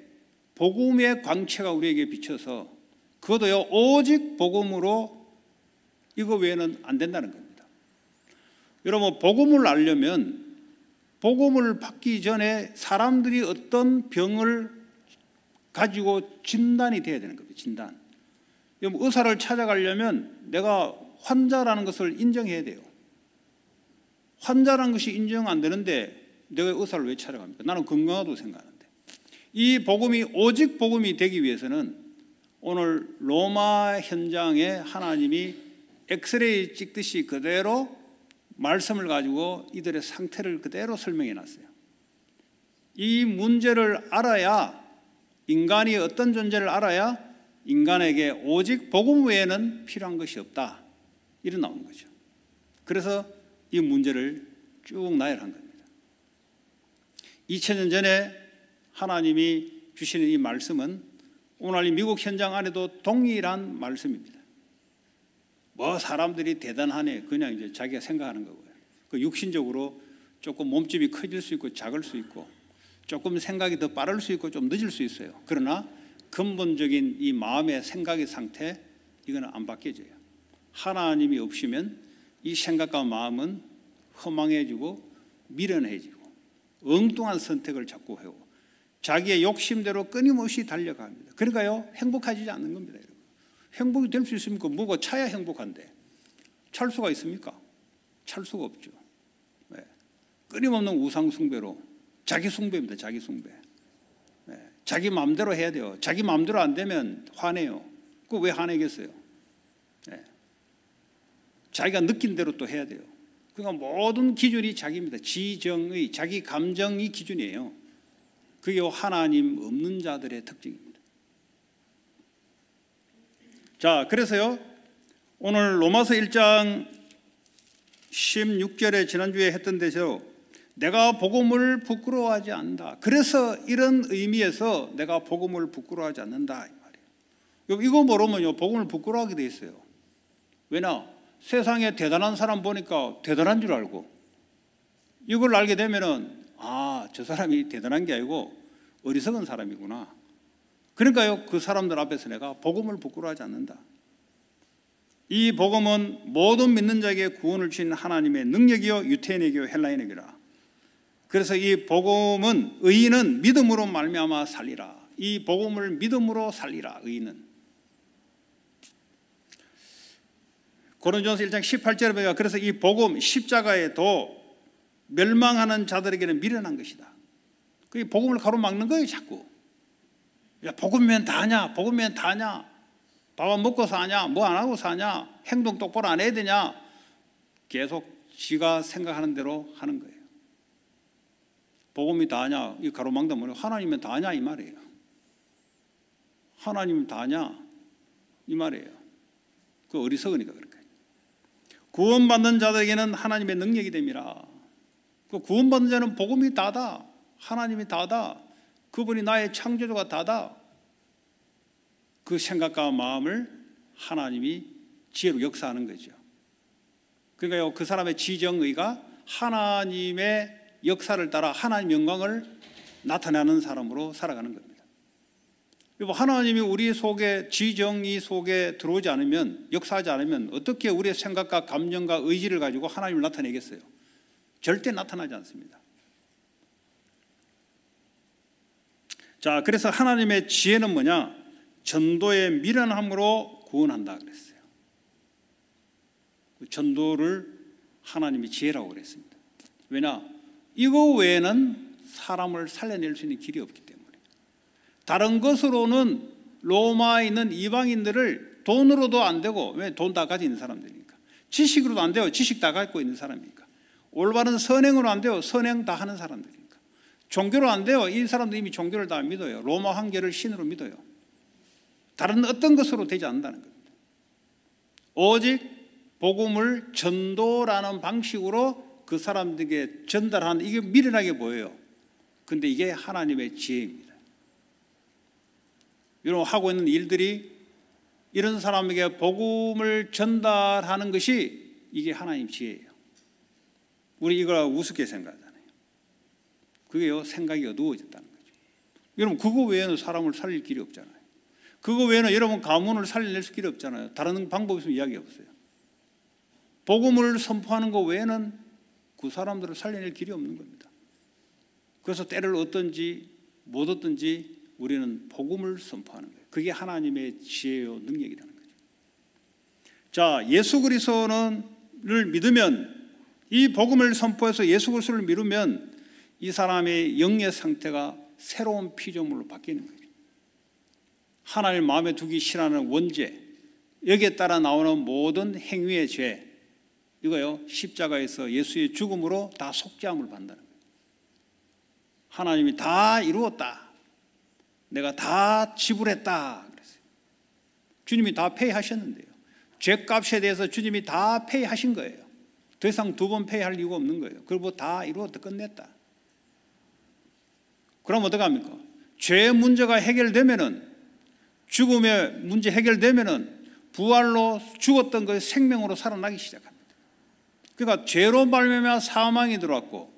복음의 광채가 우리에게 비쳐서 그것도요 오직 복음으로 이거 외에는 안 된다는 겁니다. 여러분, 복음을 알려면 복음을 받기 전에 사람들이 어떤 병을 가지고 진단이 돼야 되는 겁니다. 진단. 의사를 찾아가려면 내가 환자라는 것을 인정해야 돼요. 환자라는 것이 인정 안 되는데 내가 의사를 왜 찾아갑니까? 나는 건강하다고 생각하는데. 이 복음이 오직 복음이 되기 위해서는 오늘 로마 현장에 하나님이 엑스레이 찍듯이 그대로 말씀을 가지고 이들의 상태를 그대로 설명해 놨어요. 이 문제를 알아야, 인간이 어떤 존재를 알아야 인간에게 오직 복음 외에는 필요한 것이 없다. 이런 나오는 거죠. 그래서 이 문제를 쭉 나열한 겁니다. 2000년 전에 하나님이 주시는 이 말씀은 오늘 이 미국 현장 안에도 동일한 말씀입니다. 뭐 사람들이 대단하네, 그냥 이제 자기가 생각하는 거고요. 그 육신적으로 조금 몸집이 커질 수 있고 작을 수 있고 조금 생각이 더 빠를 수 있고 좀 늦을 수 있어요. 그러나 근본적인 이 마음의 생각의 상태, 이거는 안 바뀌어져요. 하나님이 없으면 이 생각과 마음은 허망해지고 미련해지고 엉뚱한 선택을 자꾸 해요. 자기의 욕심대로 끊임없이 달려갑니다. 그러니까요, 행복하지 않는 겁니다. 여러분. 행복이 될 수 있습니까? 뭐가 차야 행복한데 찰 수가 있습니까? 찰 수가 없죠. 네. 끊임없는 우상 숭배로, 자기 숭배입니다. 자기 숭배. 네. 자기 마음대로 해야 돼요. 자기 마음대로 안 되면 화내요. 그거 왜 화내겠어요? 네. 자기가 느낀 대로 또 해야 돼요. 그러니까 모든 기준이 자기입니다. 지정의, 자기 감정이 기준이에요. 그게 하나님 없는 자들의 특징입니다. 자, 그래서요, 오늘 로마서 1장 16절에 지난주에 했던 데서 내가 복음을 부끄러워하지 않는다. 그래서 이런 의미에서 내가 복음을 부끄러워하지 않는다, 이 말이에요. 이거 모르면요, 복음을 부끄러워하게 돼 있어요. 왜냐? 세상에 대단한 사람 보니까 대단한 줄 알고, 이걸 알게 되면은 저 사람이 대단한 게 아니고 어리석은 사람이구나. 그러니까요, 그 사람들 앞에서 내가 복음을 부끄러워하지 않는다. 이 복음은 모든 믿는 자에게 구원을 주신 하나님의 능력이요 유태인에게요 헬라인에게라. 그래서 이 복음은, 의인은 믿음으로 말미암아 살리라. 이 복음을 믿음으로 살리라. 의인은. 고린도전서 1장 18절에 보니까 그래서 이 복음, 십자가에도 멸망하는 자들에게는 미련한 것이다. 그 복음을 가로막는 거예요, 자꾸. 야, 복음이면 다냐? 복음이면 다냐? 밥은 먹고 사냐? 뭐 안 하고 사냐? 행동 똑바로 안 해야 되냐? 계속 지가 생각하는 대로 하는 거예요. 복음이 다냐? 이 가로막다 뭐냐? 하나님은 다냐 이 말이에요. 하나님은 다냐 이 말이에요. 그 어리석으니까 그런 거예요. 구원받는 자들에게는 하나님의 능력이 됩니다. 그 구원받는 자는 복음이 다다. 하나님이 다다. 그분이 나의 창조주가 다다. 그 생각과 마음을 하나님이 지혜로 역사하는 거죠. 그러니까요, 그 사람의 지정의가 하나님의 역사를 따라 하나님 영광을 나타내는 사람으로 살아가는 겁니다. 하나님이 우리 속에 지정의 속에 들어오지 않으면, 역사하지 않으면 어떻게 우리의 생각과 감정과 의지를 가지고 하나님을 나타내겠어요? 절대 나타나지 않습니다. 자, 그래서 하나님의 지혜는 뭐냐? 전도의 미련함으로 구원한다 그랬어요. 전도를 하나님이 지혜라고 그랬습니다. 왜냐? 이거 외에는 사람을 살려낼 수 있는 길이 없기 때문에. 다른 것으로는 로마에 있는 이방인들을 돈으로도 안 되고, 왜? 돈 다 가지고 있는 사람들이니까. 지식으로도 안 돼요. 지식 다 갖고 있는 사람이니까. 올바른 선행으로 안 돼요. 선행 다 하는 사람들이니까. 종교로 안 돼요. 이 사람들 이미 종교를 다 믿어요. 로마 황제를 신으로 믿어요. 다른 어떤 것으로 되지 않는다는 겁니다. 오직 복음을 전도라는 방식으로 그 사람들에게 전달하는, 이게 미련하게 보여요. 근데 이게 하나님의 지혜입니다. 여러분 하고 있는 일들이 이런 사람에게 복음을 전달하는 것이 이게 하나님 지혜예요. 우리 이걸 우습게 생각하잖아요. 그게요, 생각이 어두워졌다는 거죠. 여러분 그거 외에는 사람을 살릴 길이 없잖아요. 그거 외에는 여러분 가문을 살릴 길이 없잖아요. 다른 방법이 있으면 이야기 없어요. 복음을 선포하는 것 외에는 그 사람들을 살려낼 길이 없는 겁니다. 그래서 때를 얻든지 못 얻든지 우리는 복음을 선포하는 거예요. 그게 하나님의 지혜요 능력이라는 거죠. 자, 예수 그리스도를 믿으면, 이 복음을 선포해서 예수 그리스도를 믿으면 이 사람의 영의 상태가 새로운 피조물로 바뀌는 거예요. 하나님을 마음에 두기 싫어하는 원죄, 여기에 따라 나오는 모든 행위의 죄, 이거요 십자가에서 예수의 죽음으로 다 속죄함을 받는다는 거예요. 하나님이 다 이루었다, 내가 다 지불했다 그랬어요. 주님이 다 페이하셨는데요, 죄값에 대해서 주님이 다 페이하신 거예요. 더 이상 두 번 페이할 이유가 없는 거예요. 그리고 다 이루었다, 끝냈다. 그럼 어떡합니까? 죄 문제가 해결되면은, 죽음의 문제 해결되면은 부활로 죽었던 것이 생명으로 살아나기 시작합니다. 그러니까 죄로 말미암아 사망이 들어왔고,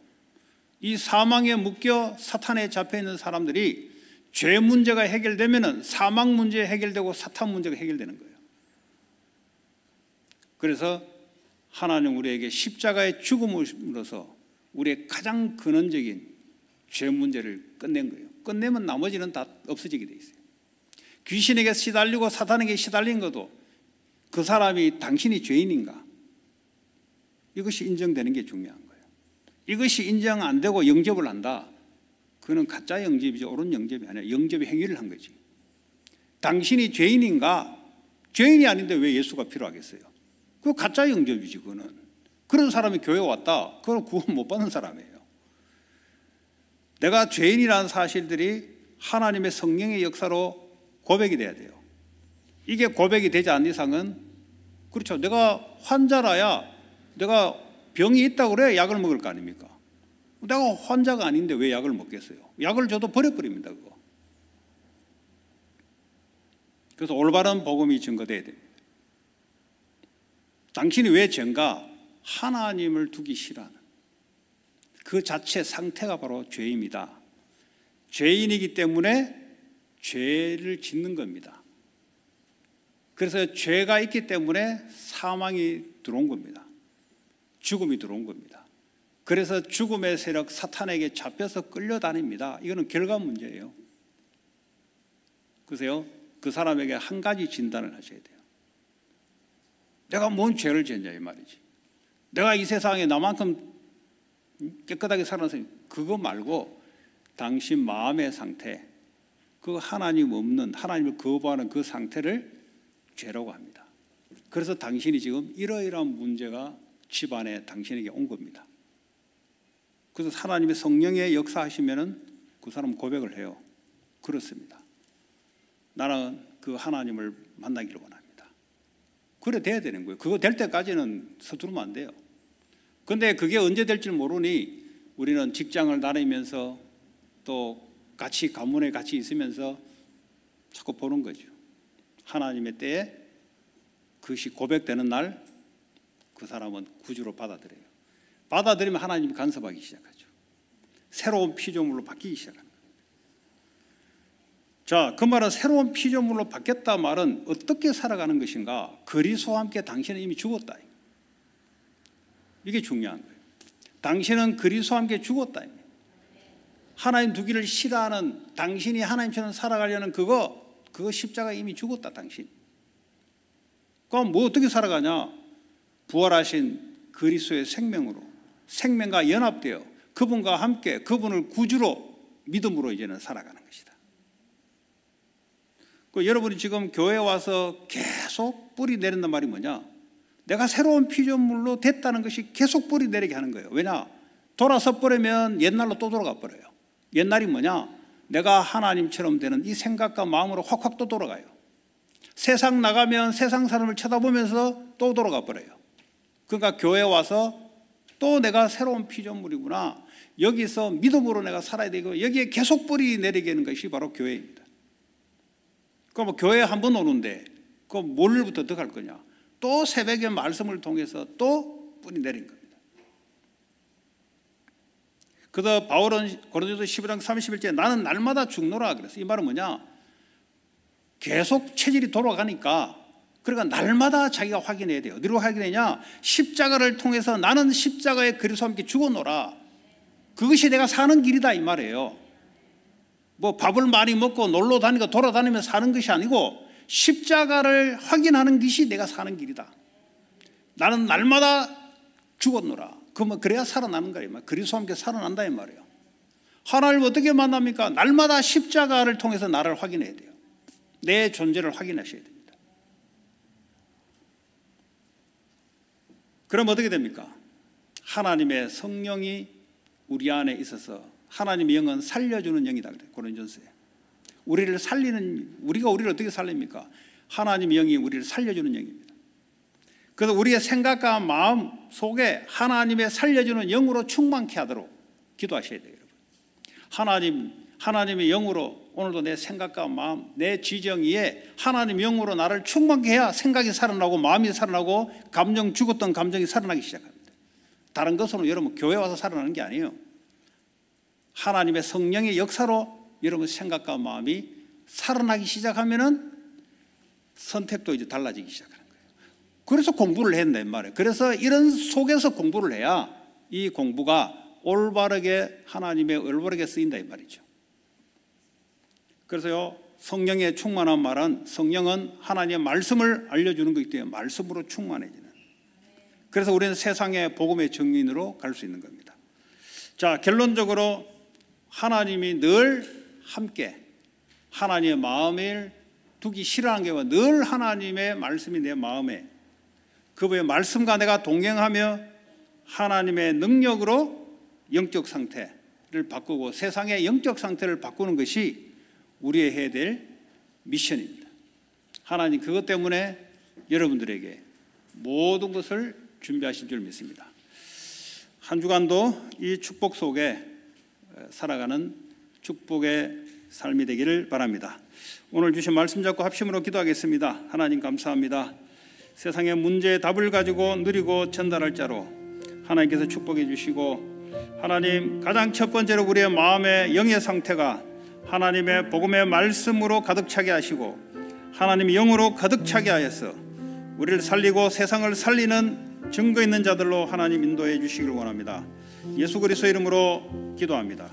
이 사망에 묶여 사탄에 잡혀 있는 사람들이 죄 문제가 해결되면은 사망 문제 해결되고 사탄 문제가 해결되는 거예요. 그래서 하나님 우리에게 십자가의 죽음으로서 우리의 가장 근원적인 죄 문제를 끝낸 거예요. 끝내면 나머지는 다 없어지게 돼 있어요. 귀신에게 시달리고 사탄에게 시달린 것도 그 사람이 당신이 죄인인가, 이것이 인정되는 게 중요한 거예요. 이것이 인정 안 되고 영접을 한다, 그거는 가짜 영접이지 옳은 영접이 아니라 영접의 행위를 한 거지. 당신이 죄인인가? 죄인이 아닌데 왜 예수가 필요하겠어요? 그거 가짜 영접이지. 그거는 그런 사람이 교회 왔다, 그건 구원 못 받는 사람이에요. 내가 죄인이라는 사실들이 하나님의 성령의 역사로 고백이 돼야 돼요. 이게 고백이 되지 않는 이상은, 그렇죠, 내가 환자라야 내가 병이 있다고 그래 약을 먹을 거 아닙니까? 내가 환자가 아닌데 왜 약을 먹겠어요? 약을 줘도 버려버립니다, 그거. 그래서 올바른 복음이 증거돼야 됩니다. 당신이 왜 죄인가? 하나님을 두기 싫어하는 그 자체 상태가 바로 죄입니다. 죄인이기 때문에 죄를 짓는 겁니다. 그래서 죄가 있기 때문에 사망이 들어온 겁니다. 죽음이 들어온 겁니다. 그래서 죽음의 세력 사탄에게 잡혀서 끌려다닙니다. 이거는 결과 문제예요. 그래서요, 그 사람에게 한 가지 진단을 하셔야 돼요. 내가 뭔 죄를 지었냐 이 말이지. 내가 이 세상에 나만큼 깨끗하게 살아서, 그거 말고 당신 마음의 상태, 그 하나님 없는, 하나님을 거부하는 그 상태를 죄라고 합니다. 그래서 당신이 지금 이러이러한 문제가 집안에 당신에게 온 겁니다. 그래서 하나님의 성령의 역사하시면은 그 사람은 고백을 해요. 그렇습니다. 나는 그 하나님을 만나기를 원합니다. 그래 돼야 되는 거예요. 그거 될 때까지는 서두르면 안 돼요. 근데 그게 언제 될지 모르니 우리는 직장을 다니면서 또 같이 가문에 같이 있으면서 자꾸 보는 거죠. 하나님의 때에 그것이 고백되는 날 그 사람은 구주로 받아들여요. 받아들이면 하나님이 간섭하기 시작하죠. 새로운 피조물로 바뀌기 시작합니다. 자, 그 말은 새로운 피조물로 바뀌었다 말은 어떻게 살아가는 것인가? 그리스도와 함께 당신은 이미 죽었다. 이게 중요한 거예요. 당신은 그리스도와 함께 죽었다. 하나님 두기를 싫어하는 당신이 하나님처럼 살아가려는 그거 십자가에 이미 죽었다. 당신. 그럼 뭐 어떻게 살아가냐? 부활하신 그리스도의 생명으로, 생명과 연합되어 그분과 함께 그분을 구주로 믿음으로 이제는 살아가는 것이다. 여러분이 지금 교회에 와서 계속 뿌리 내린단 말이 뭐냐? 내가 새로운 피조물로 됐다는 것이 계속 뿌리 내리게 하는 거예요. 왜냐? 돌아서 버리면 옛날로 또 돌아가 버려요. 옛날이 뭐냐? 내가 하나님처럼 되는 이 생각과 마음으로 확확 또 돌아가요. 세상 나가면 세상 사람을 쳐다보면서 또 돌아가 버려요. 그러니까 교회에 와서 또 내가 새로운 피조물이구나. 여기서 믿음으로 내가 살아야 되고 여기에 계속 뿌리 내리게 하는 것이 바로 교회입니다. 그럼 뭐 교회에 한 번 오는데 그럼 뭘부터 더 갈 거냐? 또 새벽에 말씀을 통해서 또 뿌리 내린 겁니다. 그래서 바울은 고린도서 15장 31절에 나는 날마다 죽노라 그랬어요. 이 말은 뭐냐? 계속 체질이 돌아가니까 그러니까 날마다 자기가 확인해야 돼요. 어디로 확인하냐? 십자가를 통해서 나는 십자가에 그리스도와 함께 죽어노라. 그것이 내가 사는 길이다 이 말이에요. 뭐 밥을 많이 먹고 놀러 다니고 돌아다니며 사는 것이 아니고 십자가를 확인하는 것이 내가 사는 길이다. 나는 날마다 죽었노라. 그래야 살아나는 거예요. 그리스도와 함께 살아난다 이 말이에요. 하나님을 어떻게 만납니까? 날마다 십자가를 통해서 나를 확인해야 돼요. 내 존재를 확인하셔야 됩니다. 그럼 어떻게 됩니까? 하나님의 성령이 우리 안에 있어서 하나님의 영은 살려주는 영이다 그래요. 고린도전서에. 우리가 우리를 어떻게 살립니까? 하나님의 영이 우리를 살려주는 영입니다. 그래서 우리의 생각과 마음 속에 하나님의 살려주는 영으로 충만케 하도록 기도하셔야 돼요, 여러분. 하나님의 영으로 오늘도 내 생각과 마음, 내 지정 위에 하나님의 영으로 나를 충만케 해야 생각이 살아나고 마음이 살아나고 죽었던 감정이 살아나기 시작합니다. 다른 것으로 여러분 교회 와서 살아나는 게 아니에요. 하나님의 성령의 역사로 여러분 생각과 마음이 살아나기 시작하면은 선택도 이제 달라지기 시작하는 거예요. 그래서 공부를 했네 말이에요. 그래서 이런 속에서 공부를 해야 이 공부가 올바르게 하나님의 올바르게 쓰인다 이 말이죠. 그래서요 성령의 충만한 말은 성령은 하나님의 말씀을 알려주는 것이기 때문에 말씀으로 충만해지는. 그래서 우리는 세상의 복음의 증인으로 갈 수 있는 겁니다. 자, 결론적으로 하나님이 늘 함께 하나님의 마음을 두기 싫어하는 게 늘 하나님의 말씀이 내 마음에 그분의 말씀과 내가 동행하며 하나님의 능력으로 영적 상태를 바꾸고 세상의 영적 상태를 바꾸는 것이 우리의 해야 될 미션입니다. 하나님 그것 때문에 여러분들에게 모든 것을 준비하신 줄 믿습니다. 한 주간도 이 축복 속에 살아가는 축복의 삶이 되기를 바랍니다. 오늘 주신 말씀 잡고 합심으로 기도하겠습니다. 하나님 감사합니다. 세상의 문제의 답을 가지고 누리고 전달할 자로 하나님께서 축복해 주시고 하나님 가장 첫 번째로 우리의 마음의 영의 상태가 하나님의 복음의 말씀으로 가득 차게 하시고 하나님의 영으로 가득 차게 하여서 우리를 살리고 세상을 살리는 증거 있는 자들로 하나님 인도해 주시기를 원합니다. 예수 그리스도 이름으로 기도합니다.